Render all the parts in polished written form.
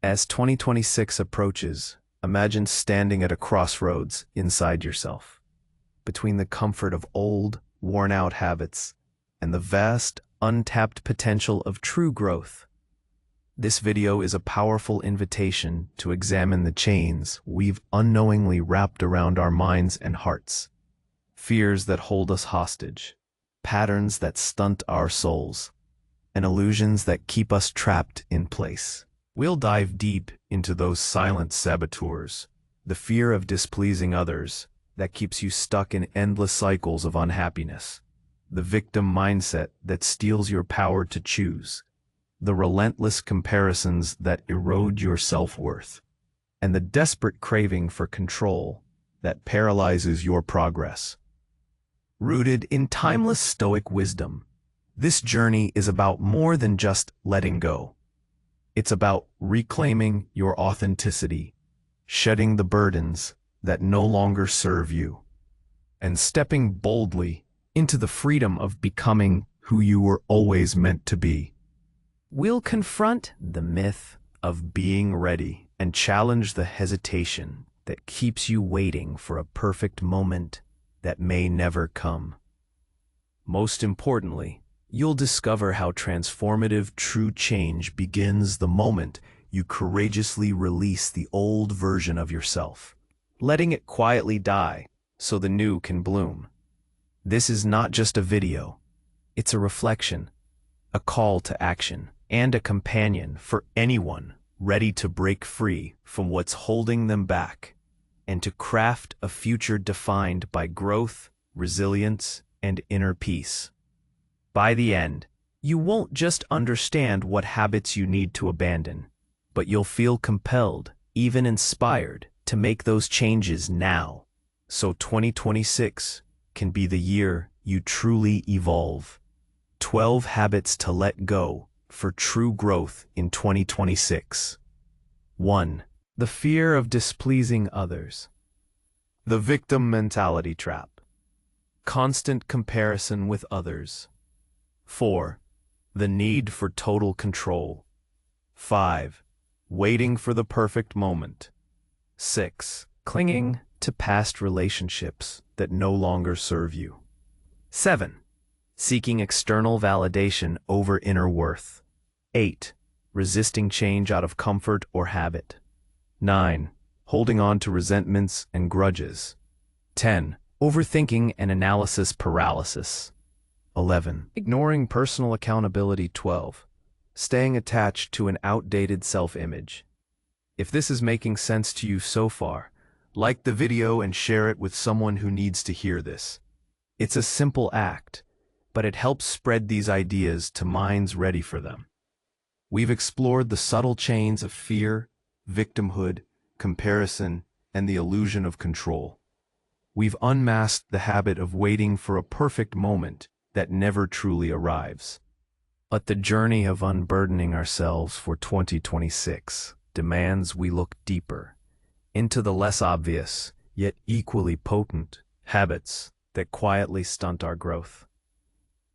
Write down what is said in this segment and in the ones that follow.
As 2026 approaches, imagine standing at a crossroads inside yourself, between the comfort of old, worn-out habits and the vast, untapped potential of true growth. This video is a powerful invitation to examine the chains we've unknowingly wrapped around our minds and hearts. Fears that hold us hostage, patterns that stunt our souls, and illusions that keep us trapped in place. We'll dive deep into those silent saboteurs, the fear of displeasing others that keeps you stuck in endless cycles of unhappiness, the victim mindset that steals your power to choose, the relentless comparisons that erode your self-worth, and the desperate craving for control that paralyzes your progress. Rooted in timeless Stoic wisdom, this journey is about more than just letting go. It's about reclaiming your authenticity, shedding the burdens that no longer serve you, and stepping boldly into the freedom of becoming who you were always meant to be. We'll confront the myth of being ready and challenge the hesitation that keeps you waiting for a perfect moment that may never come. Most importantly, you'll discover how transformative true change begins the moment you courageously release the old version of yourself, letting it quietly die so the new can bloom. This is not just a video, it's a reflection, a call to action, and a companion for anyone ready to break free from what's holding them back and to craft a future defined by growth, resilience, and inner peace. By the end, you won't just understand what habits you need to abandon, but you'll feel compelled, even inspired, to make those changes now, so 2026 can be the year you truly evolve. 12 habits to let go for true growth in 2026. 1. The fear of displeasing others. The victim mentality trap. Constant comparison with others. 4. The need for total control. 5. Waiting for the perfect moment. 6. Clinging to past relationships that no longer serve you. 7. Seeking external validation over inner worth. 8. Resisting change out of comfort or habit. 9. Holding on to resentments and grudges. 10. Overthinking and analysis paralysis. 11. Ignoring personal accountability. 12. Staying attached to an outdated self-image. If this is making sense to you so far, like the video and share it with someone who needs to hear this. It's a simple act, but it helps spread these ideas to minds ready for them. We've explored the subtle chains of fear, victimhood, comparison, and the illusion of control. We've unmasked the habit of waiting for a perfect moment that never truly arrives. But the journey of unburdening ourselves for 2026 demands we look deeper into the less obvious, yet equally potent, habits that quietly stunt our growth.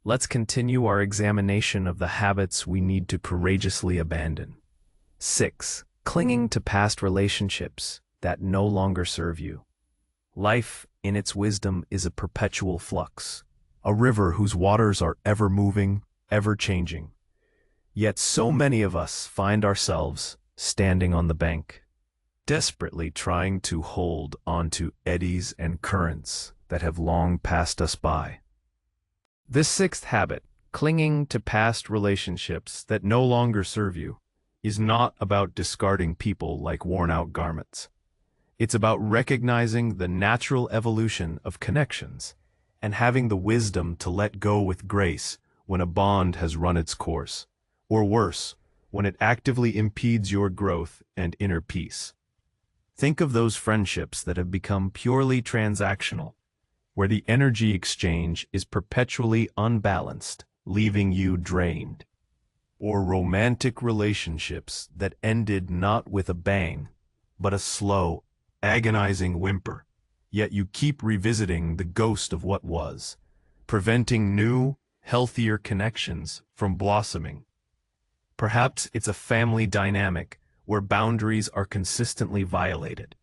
Let's continue our examination of the habits we need to courageously abandon. 6. Clinging to past relationships that no longer serve you. Life, in its wisdom, is a perpetual flux, a river whose waters are ever moving, ever changing. Yet so many of us find ourselves standing on the bank, desperately trying to hold onto eddies and currents that have long passed us by. This 6th habit, clinging to past relationships that no longer serve you, is not about discarding people like worn-out garments. It's about recognizing the natural evolution of connections and having the wisdom to let go with grace when a bond has run its course, or worse, when it actively impedes your growth and inner peace. Think of those friendships that have become purely transactional, where the energy exchange is perpetually unbalanced, leaving you drained. Or romantic relationships that ended not with a bang, but a slow, agonizing whimper, yet you keep revisiting the ghost of what was, preventing new, healthier connections from blossoming. Perhaps it's a family dynamic where boundaries are consistently violated,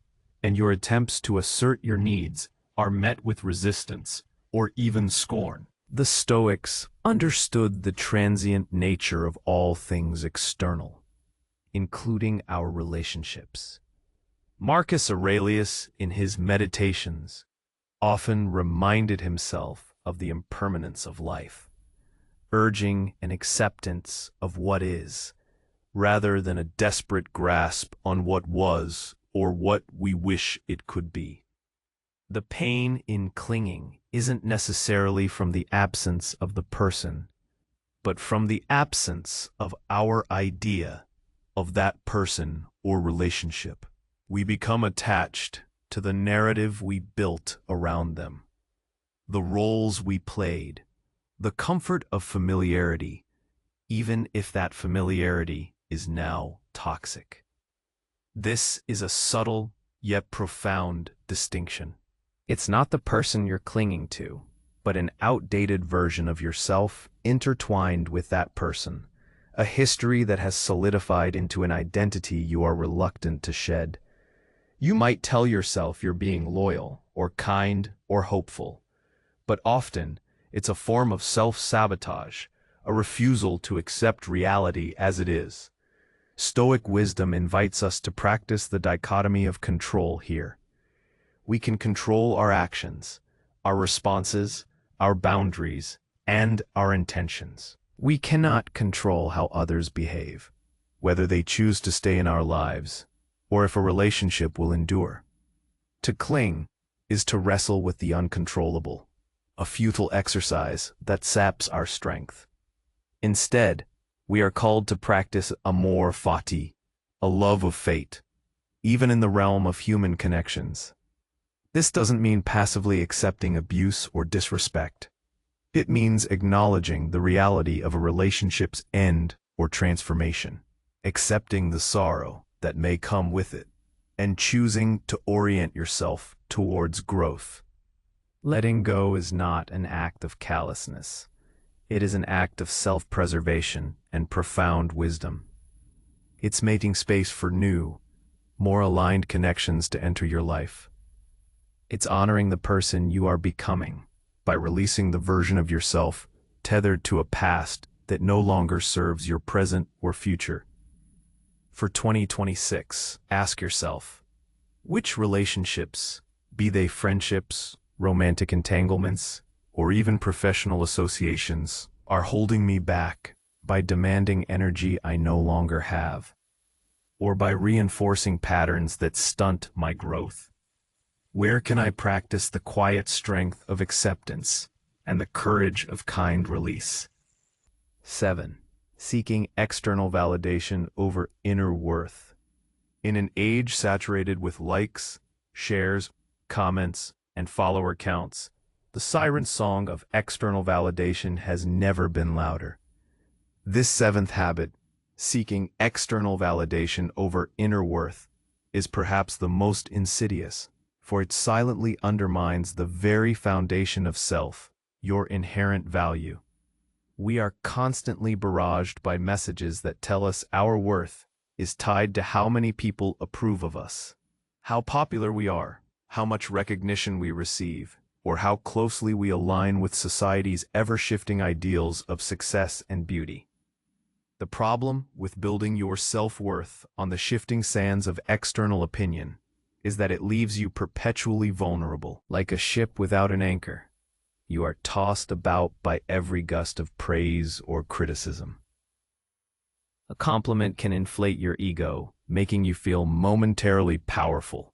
and your attempts to assert your needs are met with resistance or even scorn. The Stoics understood the transient nature of all things external, including our relationships. Marcus Aurelius, in his Meditations, often reminded himself of the impermanence of life, urging an acceptance of what is, rather than a desperate grasp on what was or what we wish it could be. The pain in clinging isn't necessarily from the absence of the person, but from the absence of our idea of that person or relationship. We become attached to the narrative we built around them, the roles we played, the comfort of familiarity, even if that familiarity is now toxic. This is a subtle yet profound distinction. It's not the person you're clinging to, but an outdated version of yourself intertwined with that person, a history that has solidified into an identity you are reluctant to shed. You might tell yourself you're being loyal, or kind, or hopeful, but often it's a form of self-sabotage, a refusal to accept reality as it is. Stoic wisdom invites us to practice the dichotomy of control here. We can control our actions, our responses, our boundaries, and our intentions. We cannot control how others behave, whether they choose to stay in our lives, or if a relationship will endure. To cling is to wrestle with the uncontrollable, a futile exercise that saps our strength. Instead, we are called to practice amor fati, a love of fate, even in the realm of human connections. This doesn't mean passively accepting abuse or disrespect. It means acknowledging the reality of a relationship's end or transformation, accepting the sorrow that may come with it, and choosing to orient yourself towards growth. Letting go is not an act of callousness. It is an act of self-preservation and profound wisdom. It's making space for new, more aligned connections to enter your life. It's honoring the person you are becoming by releasing the version of yourself tethered to a past that no longer serves your present or future. For 2026, ask yourself, which relationships, be they friendships, romantic entanglements, or even professional associations, are holding me back by demanding energy I no longer have, or by reinforcing patterns that stunt my growth? Where can I practice the quiet strength of acceptance and the courage of kind release? 7. Seeking external validation over inner worth. In an age saturated with likes, shares, comments, and follower counts, the siren song of external validation has never been louder. This seventh habit, seeking external validation over inner worth, is perhaps the most insidious, for it silently undermines the very foundation of self, your inherent value. We are constantly barraged by messages that tell us our worth is tied to how many people approve of us, how popular we are, how much recognition we receive, or how closely we align with society's ever-shifting ideals of success and beauty. The problem with building your self-worth on the shifting sands of external opinion is that it leaves you perpetually vulnerable, like a ship without an anchor. You are tossed about by every gust of praise or criticism. A compliment can inflate your ego, making you feel momentarily powerful.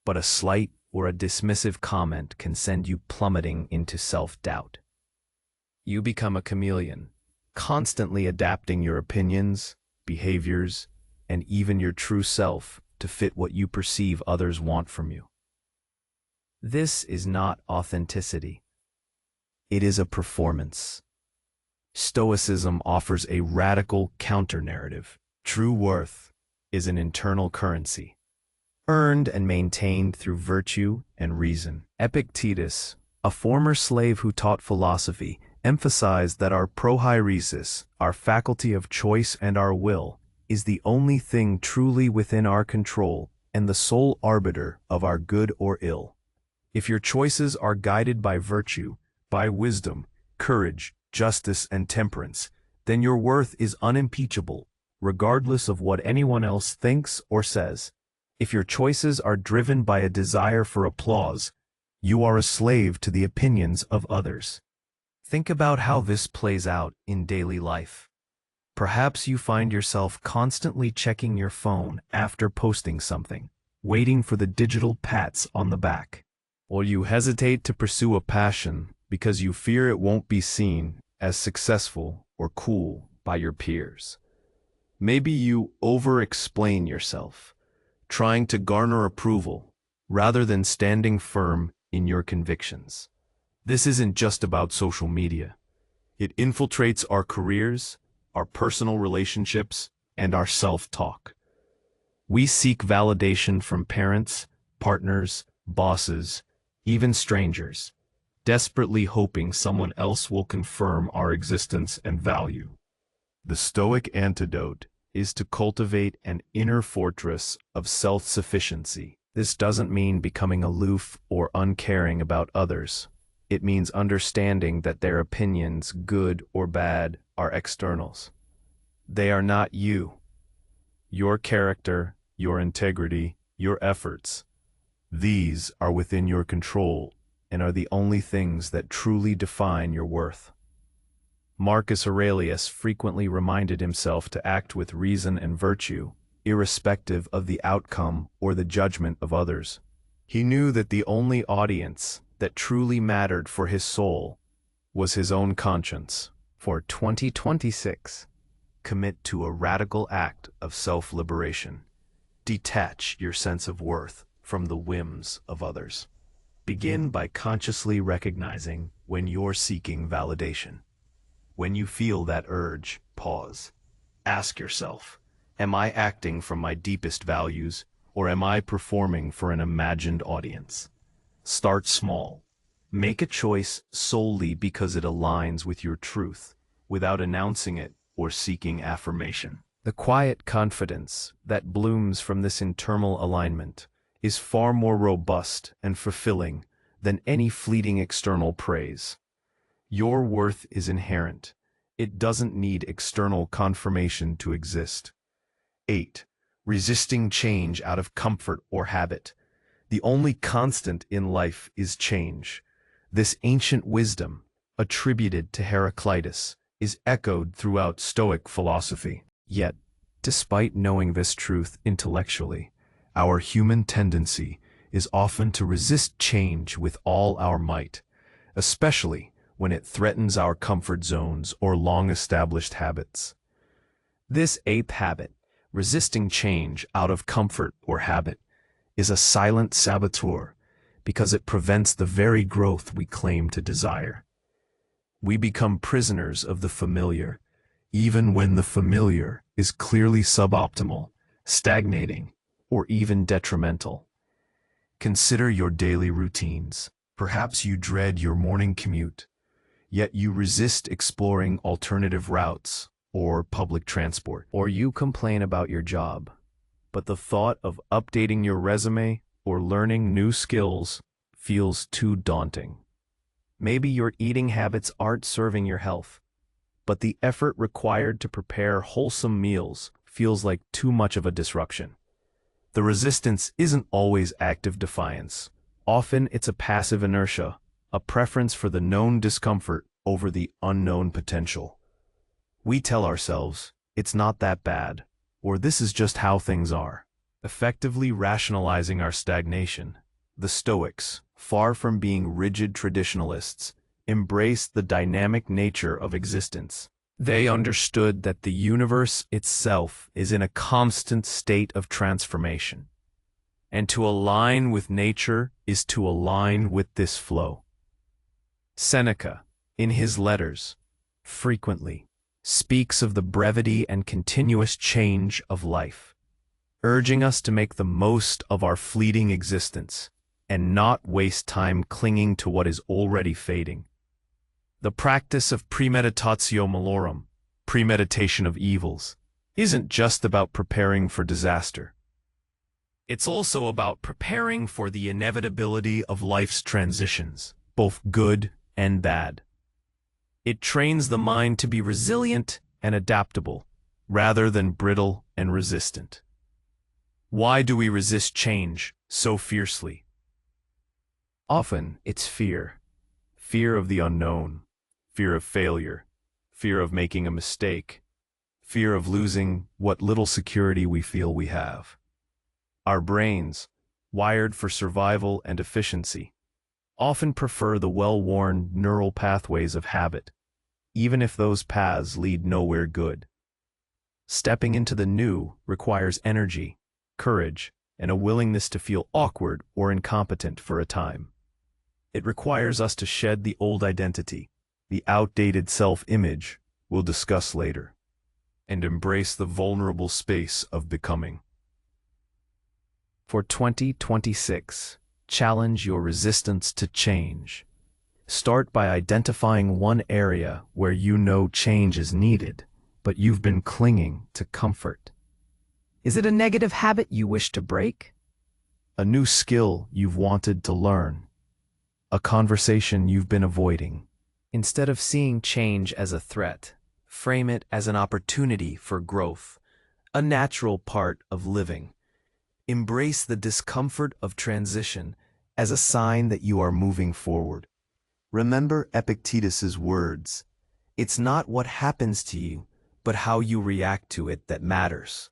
But a slight or a dismissive comment can send you plummeting into self-doubt. You become a chameleon, constantly adapting your opinions, behaviors, and even your true self to fit what you perceive others want from you. This is not authenticity. It is a performance. Stoicism offers a radical counter-narrative. True worth is an internal currency, earned and maintained through virtue and reason. Epictetus, a former slave who taught philosophy, emphasized that our prohairesis, our faculty of choice and our will, is the only thing truly within our control and the sole arbiter of our good or ill. If your choices are guided by virtue, by wisdom, courage, justice, and temperance, then your worth is unimpeachable, regardless of what anyone else thinks or says. If your choices are driven by a desire for applause, you are a slave to the opinions of others. Think about how this plays out in daily life. Perhaps you find yourself constantly checking your phone after posting something, waiting for the digital pats on the back. Or you hesitate to pursue a passion because you fear it won't be seen as successful or cool by your peers. Maybe you over-explain yourself, trying to garner approval rather than standing firm in your convictions. This isn't just about social media. It infiltrates our careers, our personal relationships, and our self-talk. We seek validation from parents, partners, bosses, even strangers, desperately hoping someone else will confirm our existence and value. The Stoic antidote is to cultivate an inner fortress of self-sufficiency. This doesn't mean becoming aloof or uncaring about others. It means understanding that their opinions, good or bad, are externals. They are not you. Your character, your integrity, your efforts, these are within your control and are the only things that truly define your worth. Marcus Aurelius frequently reminded himself to act with reason and virtue, irrespective of the outcome or the judgment of others. He knew that the only audience that truly mattered for his soul was his own conscience. For 2026, commit to a radical act of self-liberation. Detach your sense of worth from the whims of others. Begin by consciously recognizing when you're seeking validation. When you feel that urge, pause. Ask yourself, am I acting from my deepest values, or am I performing for an imagined audience? Start small. Make a choice solely because it aligns with your truth, without announcing it or seeking affirmation. The quiet confidence that blooms from this internal alignment is far more robust and fulfilling than any fleeting external praise. Your worth is inherent. It doesn't need external confirmation to exist. 8. Resisting change out of comfort or habit. The only constant in life is change. This ancient wisdom, attributed to Heraclitus, is echoed throughout Stoic philosophy. Yet, despite knowing this truth intellectually, our human tendency is often to resist change with all our might, especially when it threatens our comfort zones or long-established habits. This eighth habit, resisting change out of comfort or habit, is a silent saboteur because it prevents the very growth we claim to desire. We become prisoners of the familiar, even when the familiar is clearly suboptimal, stagnating, or even detrimental. Consider your daily routines. Perhaps you dread your morning commute, yet you resist exploring alternative routes or public transport. Or you complain about your job, but the thought of updating your resume or learning new skills feels too daunting. Maybe your eating habits aren't serving your health, but the effort required to prepare wholesome meals feels like too much of a disruption. The resistance isn't always active defiance. Often it's a passive inertia, a preference for the known discomfort over the unknown potential. We tell ourselves, it's not that bad, or this is just how things are, effectively rationalizing our stagnation. The Stoics, far from being rigid traditionalists, embraced the dynamic nature of existence. They understood that the universe itself is in a constant state of transformation, and to align with nature is to align with this flow. Seneca, in his letters, frequently speaks of the brevity and continuous change of life, urging us to make the most of our fleeting existence and not waste time clinging to what is already fading. The practice of premeditatio malorum, premeditation of evils, isn't just about preparing for disaster. It's also about preparing for the inevitability of life's transitions, both good and bad. It trains the mind to be resilient and adaptable, rather than brittle and resistant. Why do we resist change so fiercely? Often it's fear. Fear of the unknown, fear of failure, fear of making a mistake, fear of losing what little security we feel we have. Our brains, wired for survival and efficiency, often prefer the well-worn neural pathways of habit, even if those paths lead nowhere good. Stepping into the new requires energy, courage, and a willingness to feel awkward or incompetent for a time. It requires us to shed the old identity, the outdated self-image we'll discuss later, and embrace the vulnerable space of becoming. For 2026, challenge your resistance to change. Start by identifying one area where you know change is needed, but you've been clinging to comfort. Is it a negative habit you wish to break? A new skill you've wanted to learn? A conversation you've been avoiding? Instead of seeing change as a threat, frame it as an opportunity for growth, a natural part of living. Embrace the discomfort of transition as a sign that you are moving forward. Remember Epictetus's words, "It's not what happens to you, but how you react to it that matters."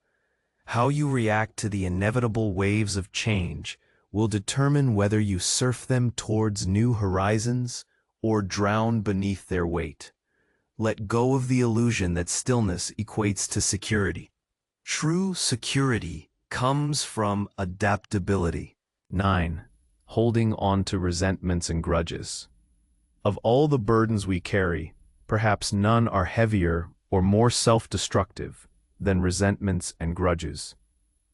How you react to the inevitable waves of change will determine whether you surf them towards new horizons or drown beneath their weight. Let go of the illusion that stillness equates to security. True security comes from adaptability. 9. Holding on to resentments and grudges. Of all the burdens we carry, perhaps none are heavier or more self-destructive than resentments and grudges.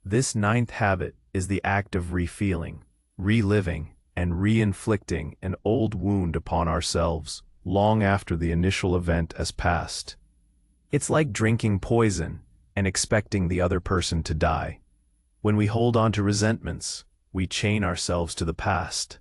This 9th habit is the act of refeeling, reliving, and re-inflicting an old wound upon ourselves long after the initial event has passed. It's like drinking poison and expecting the other person to die. When we hold on to resentments, we chain ourselves to the past.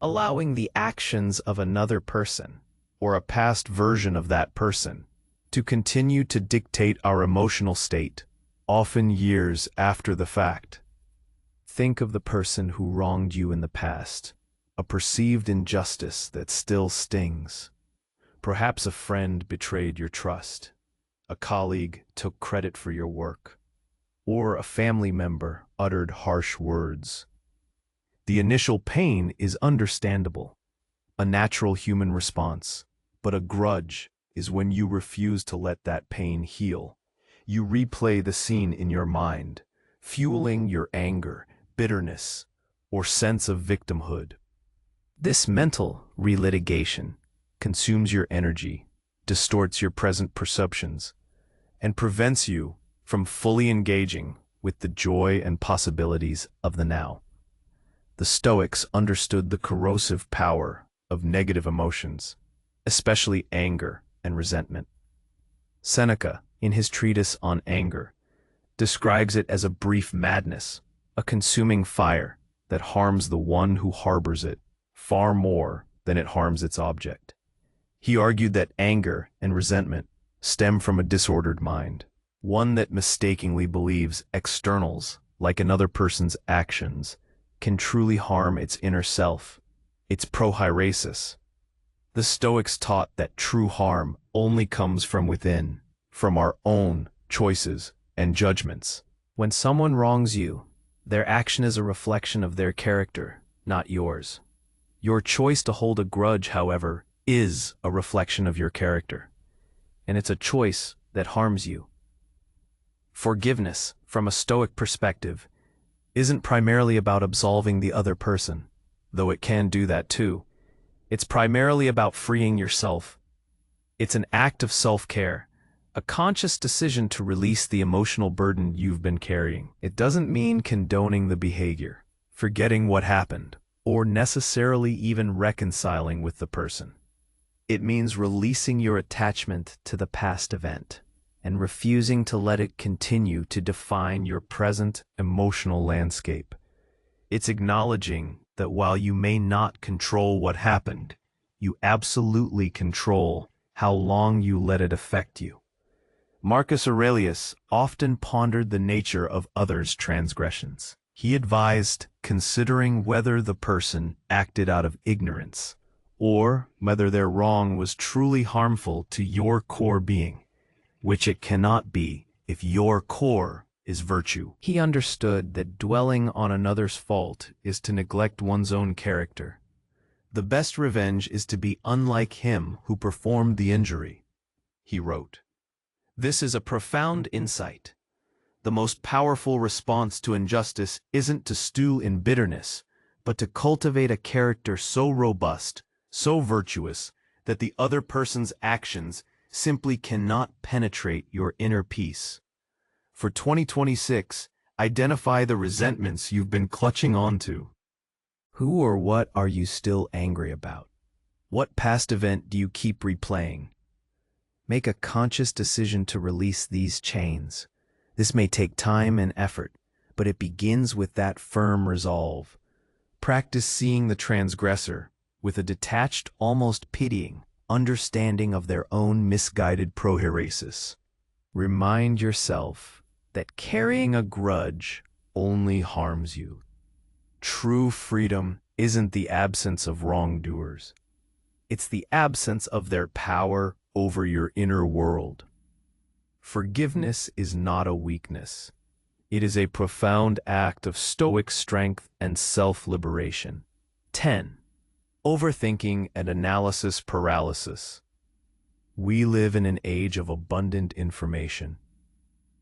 Allowing the actions of another person, or a past version of that person, to continue to dictate our emotional state, often years after the fact. Think of the person who wronged you in the past, a perceived injustice that still stings. Perhaps a friend betrayed your trust, a colleague took credit for your work, or a family member uttered harsh words. The initial pain is understandable, a natural human response, but a grudge is when you refuse to let that pain heal. You replay the scene in your mind, fueling your anger, bitterness, or sense of victimhood. This mental relitigation consumes your energy, distorts your present perceptions, and prevents you from fully engaging with the joy and possibilities of the now. The Stoics understood the corrosive power of negative emotions, especially anger and resentment. Seneca, in his treatise on anger, describes it as a brief madness, a consuming fire that harms the one who harbors it far more than it harms its object. He argued that anger and resentment stem from a disordered mind, one that mistakenly believes externals, like another person's actions, can truly harm its inner self, its prohairesis. The Stoics taught that true harm only comes from within, from our own choices and judgments. When someone wrongs you, their action is a reflection of their character, not yours. Your choice to hold a grudge, however, is a reflection of your character, and it's a choice that harms you. Forgiveness, from a Stoic perspective, isn't primarily about absolving the other person, though it can do that too. It's primarily about freeing yourself. It's an act of self-care, a conscious decision to release the emotional burden you've been carrying. It doesn't mean condoning the behavior, forgetting what happened, or necessarily even reconciling with the person. It means releasing your attachment to the past event and refusing to let it continue to define your present emotional landscape. It's acknowledging that while you may not control what happened, you absolutely control how long you let it affect you. Marcus Aurelius often pondered the nature of others' transgressions. He advised considering whether the person acted out of ignorance, or whether their wrong was truly harmful to your core being, which it cannot be if your core is virtue. He understood that dwelling on another's fault is to neglect one's own character. The best revenge is to be unlike him who performed the injury, he wrote. This is a profound insight. The most powerful response to injustice isn't to stew in bitterness, but to cultivate a character so robust, so virtuous, that the other person's actions simply cannot penetrate your inner peace. For 2026, identify the resentments you've been clutching onto. Who or what are you still angry about? What past event do you keep replaying? Make a conscious decision to release these chains. This may take time and effort, but it begins with that firm resolve. Practice seeing the transgressor with a detached, almost pitying, understanding of their own misguided prohairesis. Remind yourself that carrying a grudge only harms you. True freedom isn't the absence of wrongdoers. It's the absence of their power over your inner world. Forgiveness is not a weakness. It is a profound act of stoic strength and self-liberation. 10. Overthinking and analysis paralysis. We live in an age of abundant information,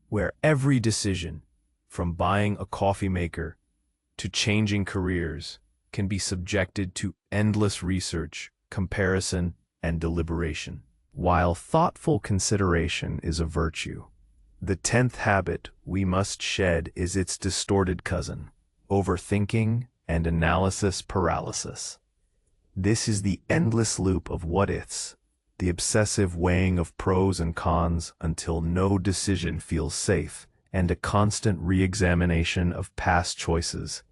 where every decision, from buying a coffee maker to changing careers, can be subjected to endless research, comparison, and deliberation. While thoughtful consideration is a virtue, the 10th habit we must shed is its distorted cousin, overthinking and analysis paralysis. This is the endless loop of what-ifs, the obsessive weighing of pros and cons until no decision feels safe, and a constant re-examination of past choices,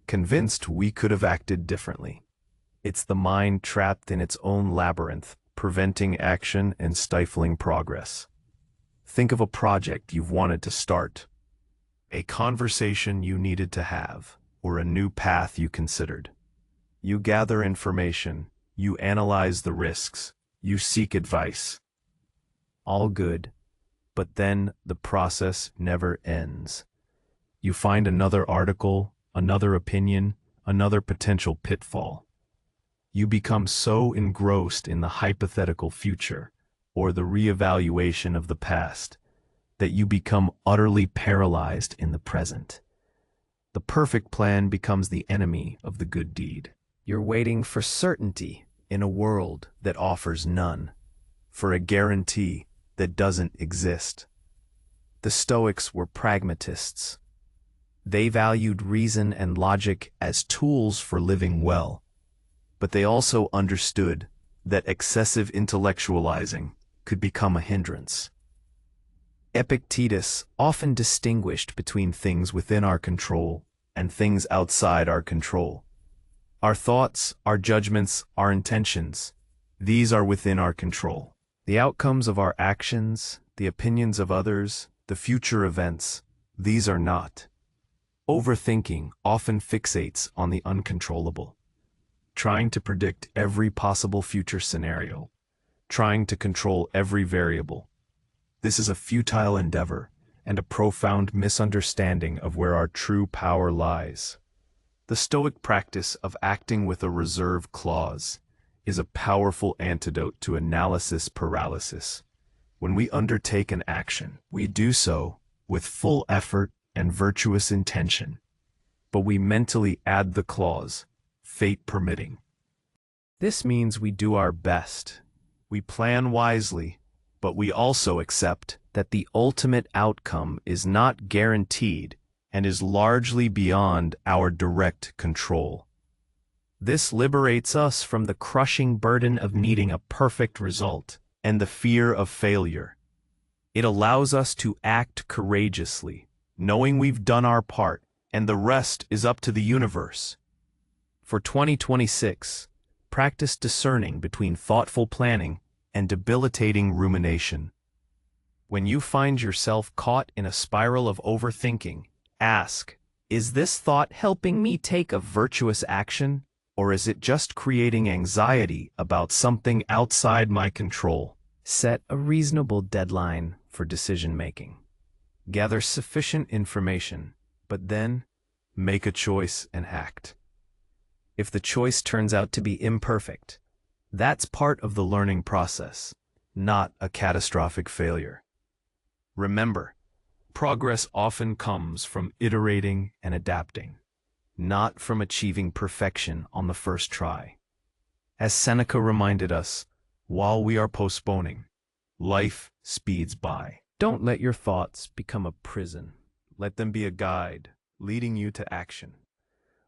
convinced we could have acted differently. It's the mind trapped in its own labyrinth, preventing action and stifling progress. Think of a project you've wanted to start, a conversation you needed to have, or a new path you considered. You gather information, you analyze the risks, you seek advice. All good, but then the process never ends. You find another article, another opinion, another potential pitfall. You become so engrossed in the hypothetical future, or the reevaluation of the past, that you become utterly paralyzed in the present. The perfect plan becomes the enemy of the good deed. You're waiting for certainty in a world that offers none, for a guarantee that doesn't exist. The Stoics were pragmatists. They valued reason and logic as tools for living well, but they also understood that excessive intellectualizing could become a hindrance. Epictetus often distinguished between things within our control and things outside our control. Our thoughts, our judgments, our intentions, these are within our control. The outcomes of our actions, the opinions of others, the future events, these are not. Overthinking often fixates on the uncontrollable, trying to predict every possible future scenario, trying to control every variable. This is a futile endeavor and a profound misunderstanding of where our true power lies. The Stoic practice of acting with a reserve clause is a powerful antidote to analysis paralysis. When we undertake an action, we do so with full effort and virtuous intention, but we mentally add the clause, fate permitting. This means we do our best. We plan wisely, but we also accept that the ultimate outcome is not guaranteed and is largely beyond our direct control. This liberates us from the crushing burden of needing a perfect result and the fear of failure. It allows us to act courageously, knowing we've done our part, and the rest is up to the universe. For 2026, practice discerning between thoughtful planning and debilitating rumination. When you find yourself caught in a spiral of overthinking, ask, is this thought helping me take a virtuous action, or is it just creating anxiety about something outside my control? Set a reasonable deadline for decision-making. Gather sufficient information, but then make a choice and act. If the choice turns out to be imperfect, that's part of the learning process, not a catastrophic failure. Remember, progress often comes from iterating and adapting, not from achieving perfection on the first try. As Seneca reminded us, while we are postponing, life speeds by. Don't let your thoughts become a prison. Let them be a guide, leading you to action.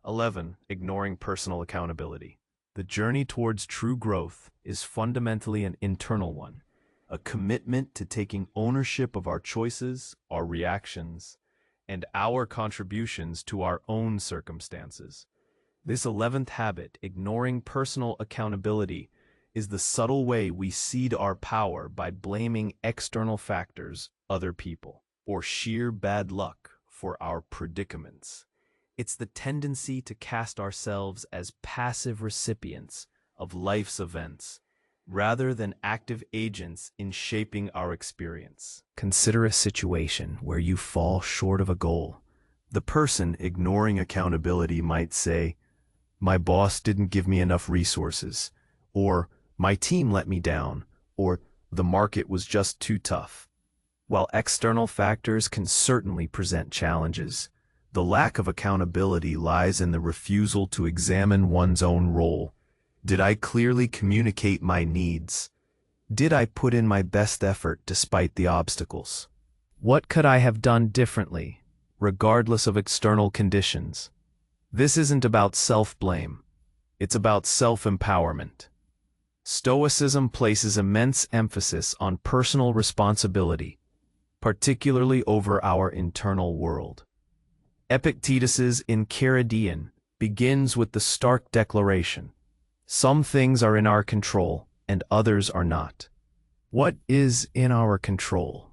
11. Ignoring personal accountability. The journey towards true growth is fundamentally an internal one, a commitment to taking ownership of our choices, our reactions, and our contributions to our own circumstances. This 11th habit, ignoring personal accountability, is the subtle way we cede our power by blaming external factors, other people, or sheer bad luck for our predicaments. It's the tendency to cast ourselves as passive recipients of life's events, rather than active agents in shaping our experience. Consider a situation where you fall short of a goal. The person ignoring accountability might say, "My boss didn't give me enough resources," or "My team let me down," or "The market was just too tough." While external factors can certainly present challenges, the lack of accountability lies in the refusal to examine one's own role. Did I clearly communicate my needs? Did I put in my best effort despite the obstacles? What could I have done differently, regardless of external conditions? This isn't about self-blame. It's about self-empowerment. Stoicism places immense emphasis on personal responsibility, particularly over our internal world. Epictetus's Enchiridion begins with the stark declaration, "Some things are in our control, and others are not." What is in our control?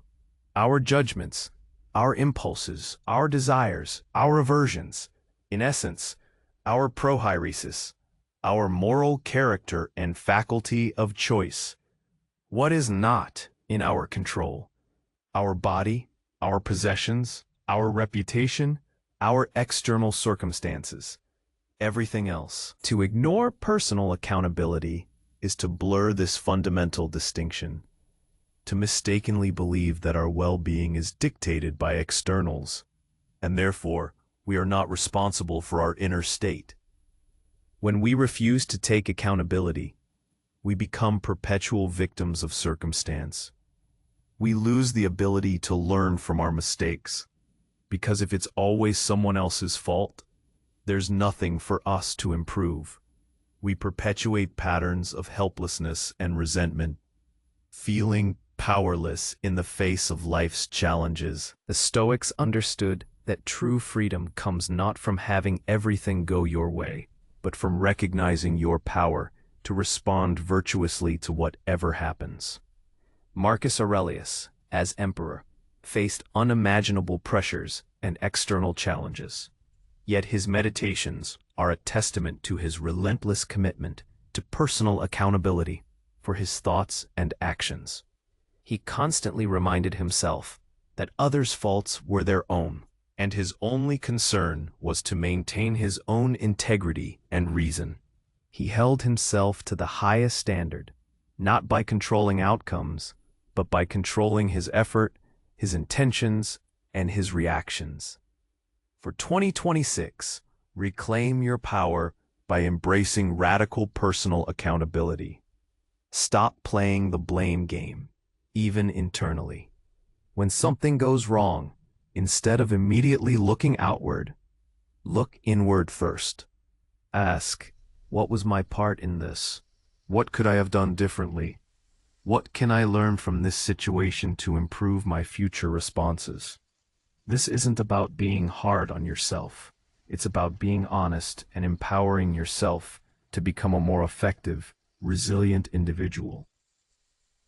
Our judgments, our impulses, our desires, our aversions. In essence, our prohairesis, our moral character and faculty of choice. What is not in our control? Our body, our possessions, our reputation, our external circumstances. Everything else. To ignore personal accountability is to blur this fundamental distinction, to mistakenly believe that our well-being is dictated by externals, and therefore we are not responsible for our inner state. When we refuse to take accountability, we become perpetual victims of circumstance. We lose the ability to learn from our mistakes, because if it's always someone else's fault, there's nothing for us to improve. We perpetuate patterns of helplessness and resentment, feeling powerless in the face of life's challenges. The Stoics understood that true freedom comes not from having everything go your way, but from recognizing your power to respond virtuously to whatever happens. Marcus Aurelius, as emperor, faced unimaginable pressures and external challenges. Yet his meditations are a testament to his relentless commitment to personal accountability for his thoughts and actions. He constantly reminded himself that others' faults were their own, and his only concern was to maintain his own integrity and reason. He held himself to the highest standard, not by controlling outcomes, but by controlling his effort, his intentions, and his reactions. For 2026, reclaim your power by embracing radical personal accountability. Stop playing the blame game, even internally. When something goes wrong, instead of immediately looking outward, look inward first. Ask, what was my part in this? What could I have done differently? What can I learn from this situation to improve my future responses? This isn't about being hard on yourself. It's about being honest and empowering yourself to become a more effective, resilient individual.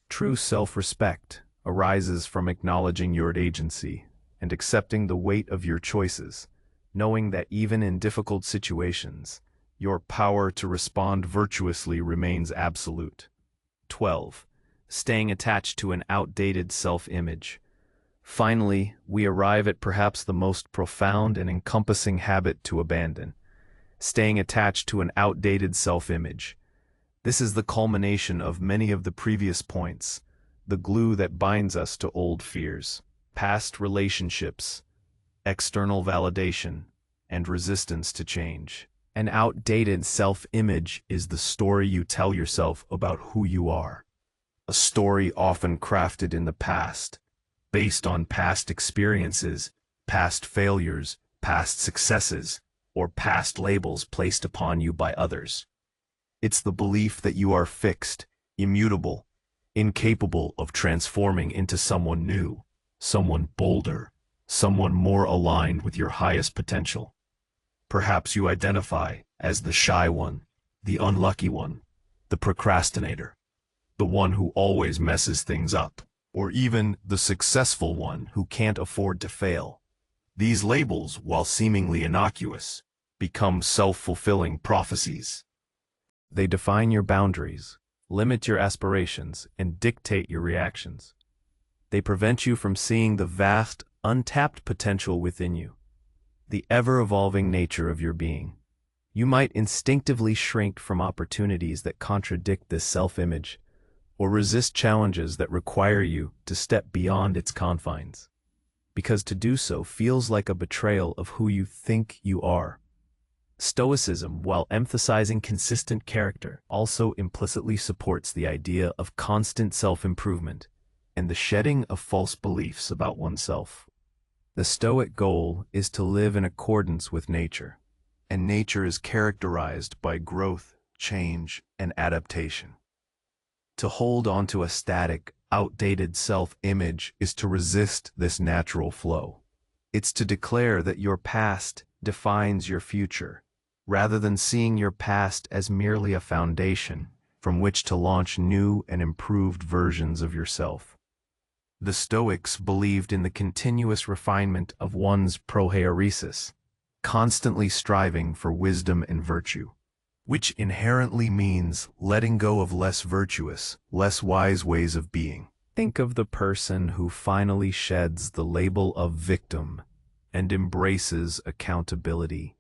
True self-respect arises from acknowledging your agency and accepting the weight of your choices, knowing that even in difficult situations, your power to respond virtuously remains absolute. 12. Staying attached to an outdated self-image. Finally, we arrive at perhaps the most profound and encompassing habit to abandon: staying attached to an outdated self-image. This is the culmination of many of the previous points, the glue that binds us to old fears, past relationships, external validation, and resistance to change. An outdated self-image is the story you tell yourself about who you are. A story often crafted in the past, based on past experiences, past failures, past successes, or past labels placed upon you by others. It's the belief that you are fixed, immutable, incapable of transforming into someone new, someone bolder, someone more aligned with your highest potential. Perhaps you identify as the shy one, the unlucky one, the procrastinator, the one who always messes things up, or even the successful one who can't afford to fail. These labels, while seemingly innocuous, become self-fulfilling prophecies. They define your boundaries, limit your aspirations, and dictate your reactions. They prevent you from seeing the vast, untapped potential within you, the ever-evolving nature of your being. You might instinctively shrink from opportunities that contradict this self-image, or resist challenges that require you to step beyond its confines, because to do so feels like a betrayal of who you think you are. Stoicism, while emphasizing consistent character, also implicitly supports the idea of constant self-improvement and the shedding of false beliefs about oneself. The Stoic goal is to live in accordance with nature, and nature is characterized by growth, change, and adaptation. To hold on to a static, outdated self-image is to resist this natural flow. It's to declare that your past defines your future, rather than seeing your past as merely a foundation from which to launch new and improved versions of yourself. The Stoics believed in the continuous refinement of one's prohairesis, constantly striving for wisdom and virtue, which inherently means letting go of less virtuous, less wise ways of being. Think of the person who finally sheds the label of victim and embraces accountability,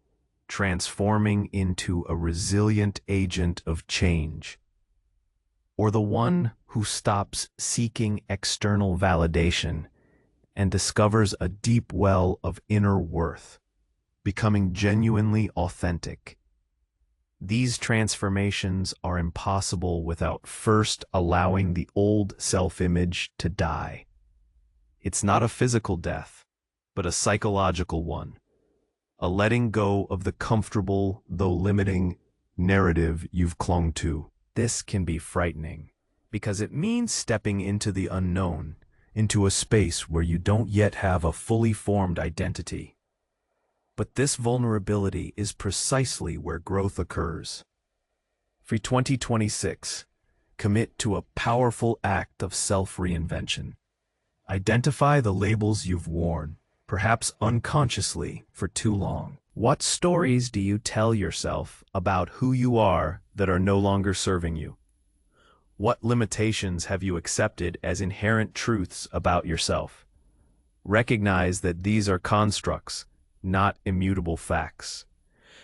transforming into a resilient agent of change. Or the one who stops seeking external validation and discovers a deep well of inner worth, becoming genuinely authentic. These transformations are impossible without first allowing the old self-image to die. It's not a physical death, but a psychological one, a letting go of the comfortable, though limiting, narrative you've clung to. This can be frightening, because it means stepping into the unknown, into a space where you don't yet have a fully formed identity. But this vulnerability is precisely where growth occurs. For 2026, commit to a powerful act of self-reinvention. Identify the labels you've worn, perhaps unconsciously, for too long. What stories do you tell yourself about who you are that are no longer serving you? What limitations have you accepted as inherent truths about yourself? Recognize that these are constructs, not immutable facts.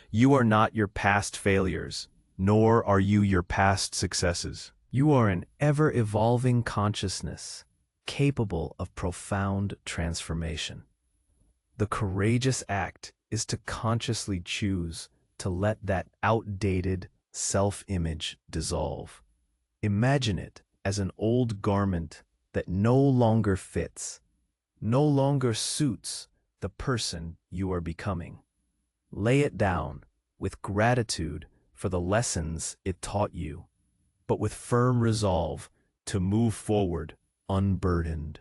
You are not your past failures, nor are you your past successes. You are an ever-evolving consciousness, capable of profound transformation. The courageous act is to consciously choose to let that outdated self-image dissolve. Imagine it as an old garment that no longer fits, no longer suits the person you are becoming. Lay it down with gratitude for the lessons it taught you, but with firm resolve to move forward unburdened.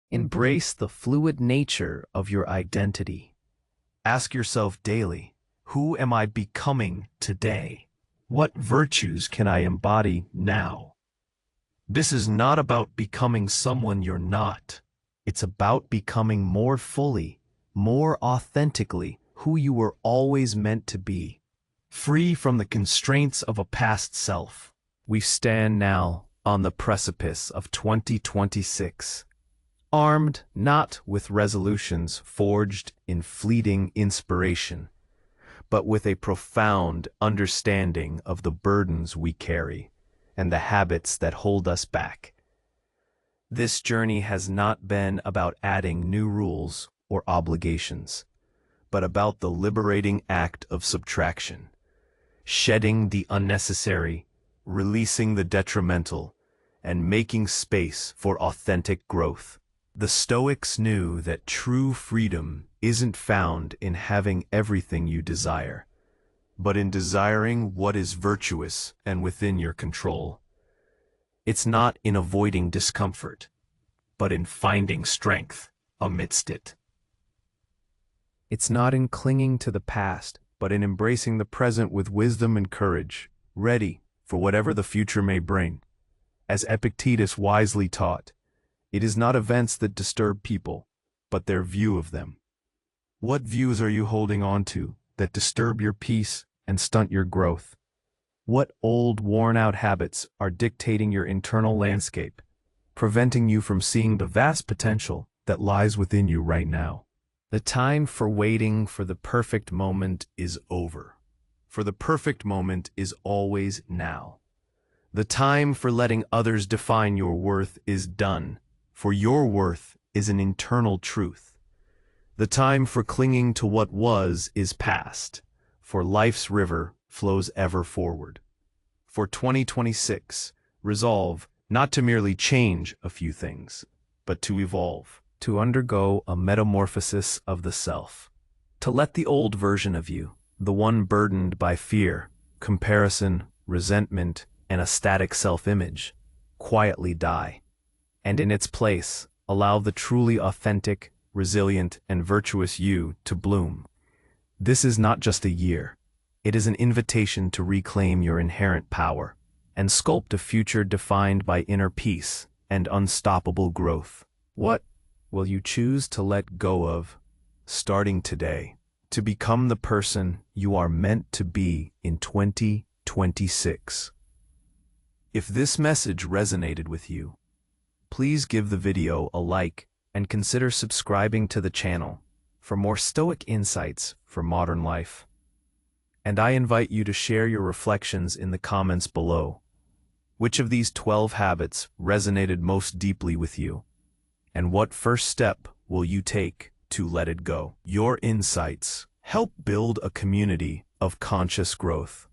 Embrace the fluid nature of your identity. Ask yourself daily, who am I becoming today? What virtues can I embody now? This is not about becoming someone you're not. It's about becoming more fully, more authentically who you were always meant to be, free from the constraints of a past self. We stand now on the precipice of 2026, armed not with resolutions forged in fleeting inspiration, but with a profound understanding of the burdens we carry and the habits that hold us back. This journey has not been about adding new rules or obligations, but about the liberating act of subtraction, shedding the unnecessary, releasing the detrimental, and making space for authentic growth. The Stoics knew that true freedom isn't found in having everything you desire, but in desiring what is virtuous and within your control. It's not in avoiding discomfort, but in finding strength amidst it. It's not in clinging to the past, but in embracing the present with wisdom and courage, ready for whatever the future may bring. As Epictetus wisely taught, it is not events that disturb people, but their view of them. What views are you holding on to that disturb your peace and stunt your growth? What old, worn-out habits are dictating your internal landscape, preventing you from seeing the vast potential that lies within you right now? The time for waiting for the perfect moment is over, for the perfect moment is always now. The time for letting others define your worth is done, for your worth is an internal truth. The time for clinging to what was is past, for life's river flows ever forward. For 2026, resolve not to merely change a few things, but to evolve, to undergo a metamorphosis of the self, to let the old version of you, the one burdened by fear, comparison, resentment, and a static self-image, quietly die, and in its place, allow the truly authentic, resilient, and virtuous you to bloom. This is not just a year. It is an invitation to reclaim your inherent power and sculpt a future defined by inner peace and unstoppable growth. What will you choose to let go of, starting today, to become the person you are meant to be in 2026? If this message resonated with you, please give the video a like and consider subscribing to the channel for more Stoic insights for modern life. And I invite you to share your reflections in the comments below. Which of these 12 habits resonated most deeply with you? And what first step will you take to let it go? Your insights help build a community of conscious growth.